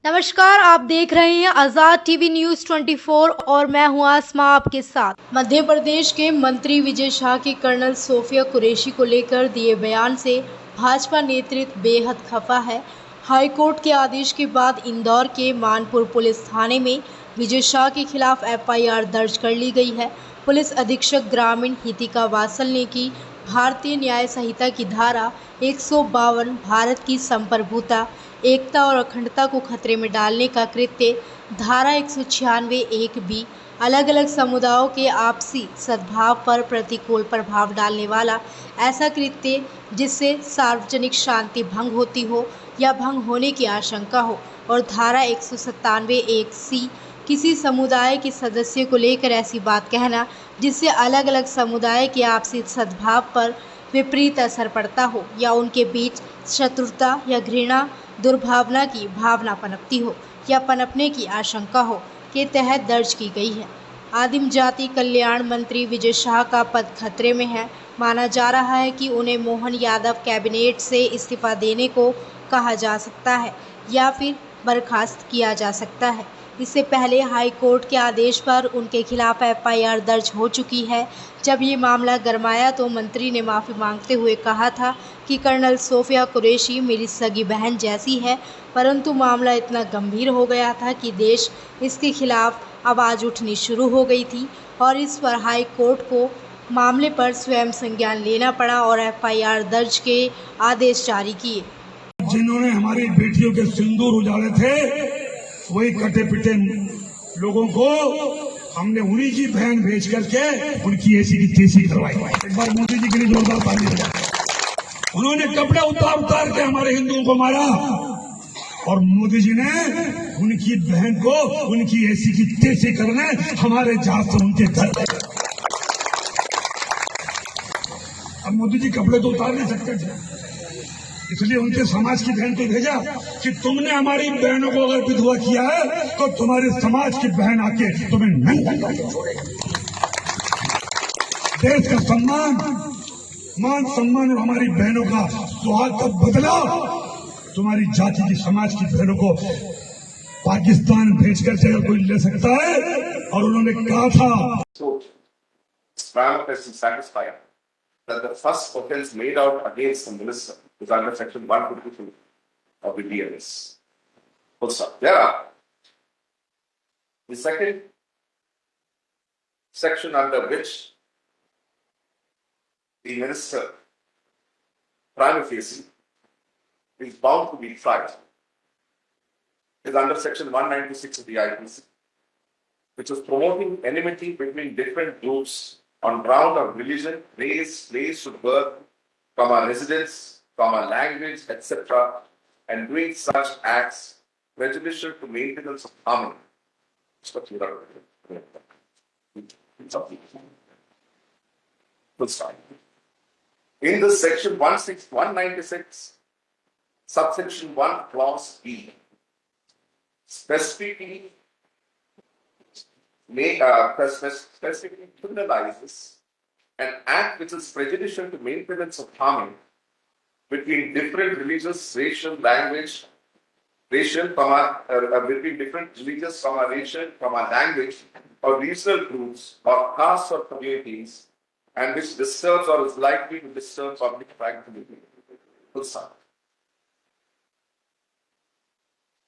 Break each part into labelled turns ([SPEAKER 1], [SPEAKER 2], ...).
[SPEAKER 1] नमस्कार, आप देख रहे हैं आजाद टीवी न्यूज 24 और मैं हूं आसमा आपके साथ। मध्य प्रदेश के मंत्री विजय शाह की कर्नल सोफिया कुरैशी को लेकर दिए बयान से भाजपा नेतृत्व बेहद खफा है। हाईकोर्ट के आदेश के बाद इंदौर के मानपुर पुलिस थाने में विजय शाह के खिलाफ एफआईआर दर्ज कर ली गई है। पुलिस अधीक्षक ग्रामीण हितिका वासल ने की भारतीय न्याय संहिता की धारा 152 भारत की संप्रभुता, एकता और अखंडता को खतरे में डालने का कृत्य, धारा 196(1)(b) अलग अलग समुदायों के आपसी सद्भाव पर प्रतिकूल प्रभाव डालने वाला ऐसा कृत्य जिससे सार्वजनिक शांति भंग होती हो या भंग होने की आशंका हो, और धारा 197(1)(c) किसी समुदाय के सदस्य को लेकर ऐसी बात कहना जिससे अलग अलग समुदाय के आपसी सद्भाव पर विपरीत असर पड़ता हो या उनके बीच शत्रुता या घृणा दुर्भावना की भावना पनपती हो या पनपने की आशंका हो के तहत दर्ज की गई है। आदिम जाति कल्याण मंत्री विजय शाह का पद खतरे में है। माना जा रहा है कि उन्हें मोहन यादव कैबिनेट से इस्तीफा देने को कहा जा सकता है या फिर बर्खास्त किया जा सकता है। इससे पहले हाई कोर्ट के आदेश पर उनके खिलाफ एफआईआर दर्ज हो चुकी है। जब ये मामला गरमाया तो मंत्री ने माफ़ी मांगते हुए कहा था कि कर्नल सोफिया कुरैशी मेरी सगी बहन जैसी है, परंतु मामला इतना गंभीर हो गया था कि देश इसके खिलाफ आवाज़ उठनी शुरू हो गई थी और इस पर हाई कोर्ट को मामले पर स्वयं संज्ञान लेना पड़ा और एफआईआर दर्ज के आदेश जारी किए।
[SPEAKER 2] जिन्होंने हमारी बेटियों के सिंदूर उजाड़े थे, वही कटे पिटे लोगों को हमने उन्हीं की बहन भेज करके उनकी ऐसी की तैसी करवाई। एक बार मोदी जी के लिए जोरदार ताली बजाओ। उन्होंने कपड़े उतार उतार के हमारे हिंदुओं को मारा और मोदी जी ने उनकी बहन को उनकी ऐसी की तैसी करने हमारे जहाज से उनके घर। अब मोदी जी कपड़े तो उतार नहीं सकते थे, इसलिए उनके समाज की बहन को भेजा कि तुमने हमारी बहनों को अगर विधवा किया है तो तुम्हारे समाज की बहन आके तुम्हें नंगा करके छोड़ेगी। देश का सम्मान, मान सम्मान और हमारी बहनों का सुहाग का बदला तुम्हारी जाति की समाज की बहनों को पाकिस्तान भेज कर अगर कोई ले सकता है। और उन्होंने कहा
[SPEAKER 3] था that the first offense made out against the minister is under section 152 of the BLS. Full stop. The second section under which the minister prima facie is bound to be tried is under section 196 of the IPC, which is promoting enmity between different groups on ground of religion, race, place of birth, residence, language, etc., and doing such acts prejudicial to maintenance of harmony. Full stop. In this section 196, subsection 1, clause B, specifically specifically criminalizes an act which is prejudicial to maintenance of harmony between different religious, racial, language, between different religious, racial, language, or regional groups, or castes or communities, and which disturbs or is likely to disturb public tranquility. Full stop.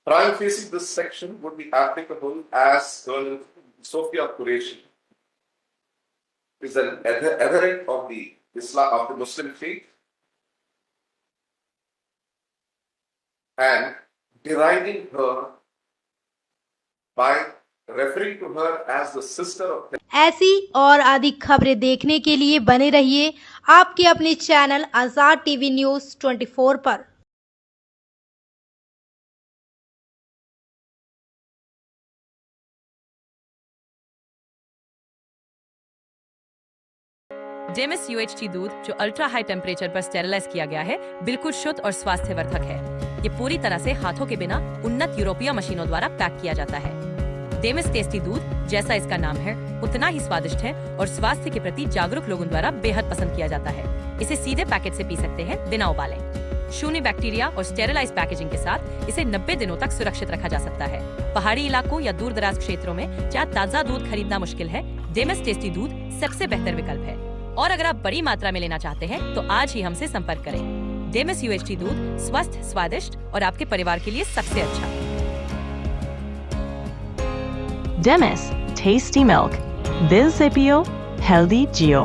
[SPEAKER 3] Prima facie, this section would be applicable as Colonel Sophia Qureshi is an adherent of the Muslim faith and deriding her by referring to her as the sister of.
[SPEAKER 1] ऐसी और अधिक खबरें देखने के लिए बने रहिए आपके अपने चैनल आजाद टीवी न्यूज 24 पर।
[SPEAKER 4] जेमिस UHT दूध जो अल्ट्रा हाई टेम्परेचर पर स्टेरिलाइज किया गया है, बिल्कुल शुद्ध और स्वास्थ्यवर्धक है। ये पूरी तरह से हाथों के बिना उन्नत यूरोपीय मशीनों द्वारा पैक किया जाता है। डेमिस टेस्टी दूध, जैसा इसका नाम है, उतना ही स्वादिष्ट है और स्वास्थ्य के प्रति जागरूक लोगों द्वारा बेहद पसंद किया जाता है। इसे सीधे पैकेट से पी सकते हैं बिना उबाले। शून्य बैक्टीरिया और स्टेरिलाइज पैकेजिंग के साथ इसे 90 दिनों तक सुरक्षित रखा जा सकता है। पहाड़ी इलाकों या दूर दराज क्षेत्रों में जहाँ ताज़ा दूध खरीदना मुश्किल है, डेमिस टेस्टी दूध सबसे बेहतर विकल्प है। और अगर आप बड़ी मात्रा में लेना चाहते हैं तो आज ही हमसे संपर्क करें। डेमिस UHT दूध स्वस्थ, स्वादिष्ट और आपके परिवार के लिए सबसे अच्छा।
[SPEAKER 5] Demis, tasty milk. Bill Cipio, healthy Geo.